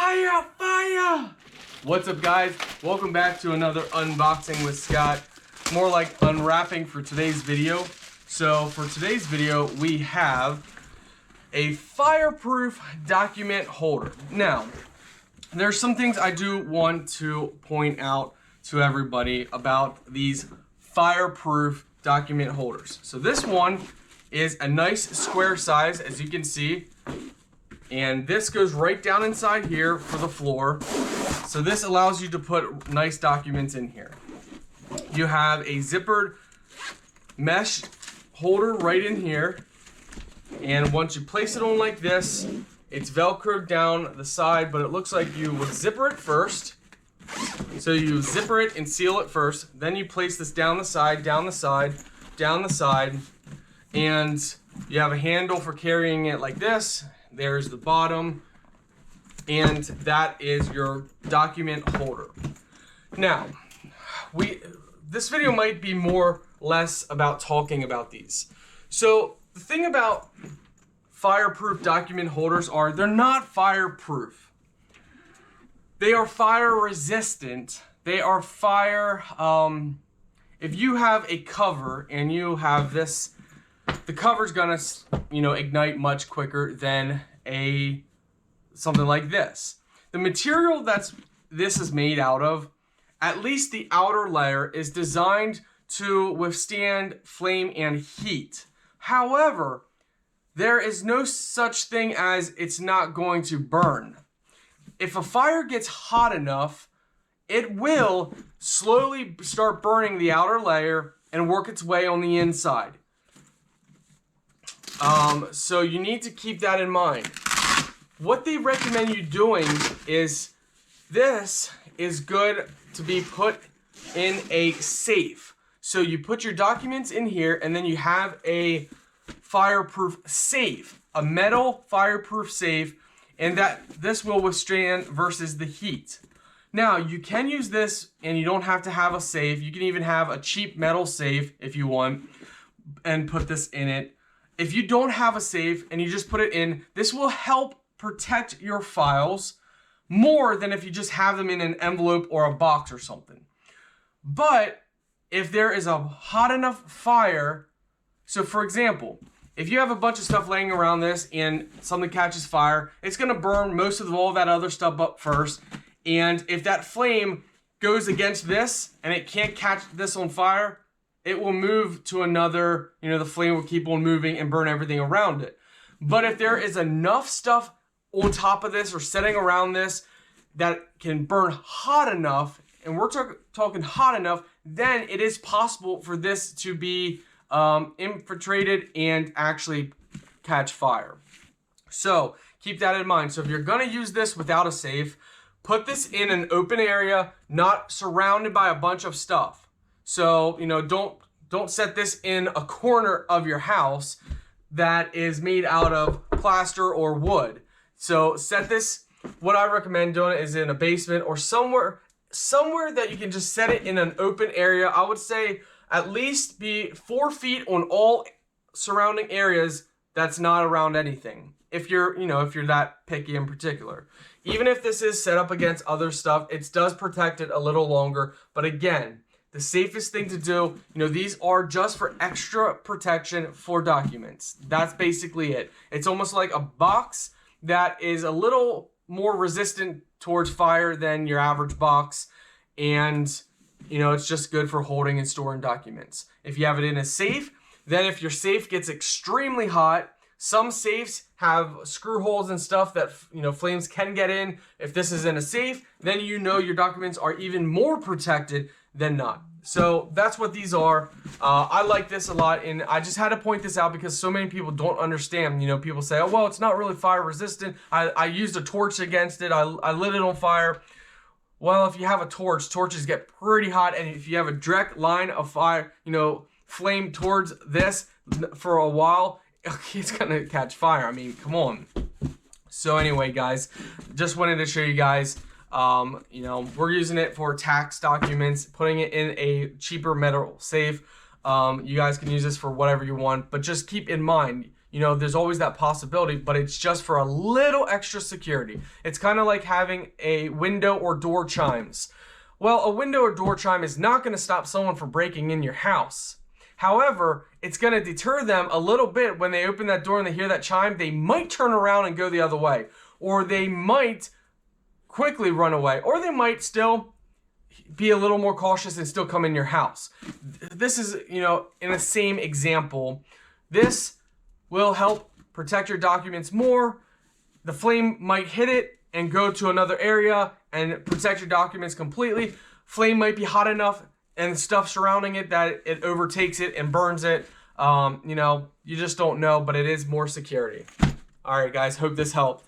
Fire! Fire! What's up, guys? Welcome back to another unboxing with Scott. More like unwrapping for today's video. So for today's video, we have a fireproof document holder. Now, there's some things I do want to point out to everybody about these fireproof document holders. So this one is a nice square size, as you can see. And this goes right down inside here for the floor. So this allows you to put nice documents in here. You have a zippered mesh holder right in here. And once you place it on like this, it's Velcroed down the side, but it looks like you would zipper it first. So you zipper it and seal it first. Then you place this down the side, down the side, down the side. And you have a handle for carrying it like this. There's the bottom, and that is your document holder. Now, this video might be more or less about talking about these. So the thing about fireproof document holders are they're not fireproof. They are fire resistant. They are fire, if you have a cover and you have this, the cover's gonna, ignite much quicker than something like this. The material this is made out of, at least the outer layer, is designed to withstand flame and heat. However, there is no such thing as it's not going to burn. If a fire gets hot enough, it will slowly start burning the outer layer and work its way on the inside. So you need to keep that in mind. What they recommend you doing is, this is good to be put in a safe. So you put your documents in here, and then you have a fireproof safe, a metal fireproof safe, and this will withstand versus the heat. Now, you can use this and you don't have to have a safe. You can even have a cheap metal safe if you want and put this in it. If you don't have a safe and you just put it in, this will help protect your files more than if you just have them in an envelope or a box or something. But if there is a hot enough fire, so for example, if you have a bunch of stuff laying around this and something catches fire, it's gonna burn most of all that other stuff up first. And if that flame goes against this and it can't catch this on fire, it will move to another, the flame will keep on moving and burn everything around it. But if there is enough stuff on top of this or setting around this that can burn hot enough, and we're talking hot enough, then it is possible for this to be infiltrated and actually catch fire. So keep that in mind. So if you're gonna use this without a safe, put this in an open area, not surrounded by a bunch of stuff. So, don't set this in a corner of your house that is made out of plaster or wood. So set this, what I recommend doing is in a basement or somewhere that you can just set it in an open area. I would say at least be 4 feet on all surrounding areas that's not around anything. If you're that picky in particular. Even if this is set up against other stuff, it does protect it a little longer. But again, the safest thing to do, these are just for extra protection for documents. That's basically it. It's almost like a box that is a little more resistant towards fire than your average box. And, it's just good for holding and storing documents. If you have it in a safe, then if your safe gets extremely hot, some safes have screw holes and stuff that, flames can get in. If this is in a safe, then your documents are even more protected than not. So that's what these are. I like this a lot, and I just had to point this out because so many people don't understand. People say, oh, well, it's not really fire resistant. I used a torch against it. I lit it on fire. Well, if you have a torch, torches get pretty hot, and if you have a direct line of fire, flame towards this for a while, it's gonna catch fire. I mean, come on. So anyway, guys, just wanted to show you guys, we're using it for tax documents, putting it in a cheaper metal safe. You guys can use this for whatever you want, but just keep in mind, You know, there's always that possibility, but it's just for a little extra security. It's kind of like having a window or door chimes. Well, a window or door chime is not going to stop someone from breaking in your house. However, it's going to deter them a little bit when they open that door and they hear that chime. They might turn around and go the other way, or they might quickly run away, or they might still be a little more cautious and still come in your house. This is, you know, in the same example. This will help protect your documents more. The flame might hit it and go to another area and protect your documents completely. Flame might be hot enough and stuff surrounding it that it overtakes it and burns it. You know, you just don't know, but it is more security. All right, guys, hope this helped.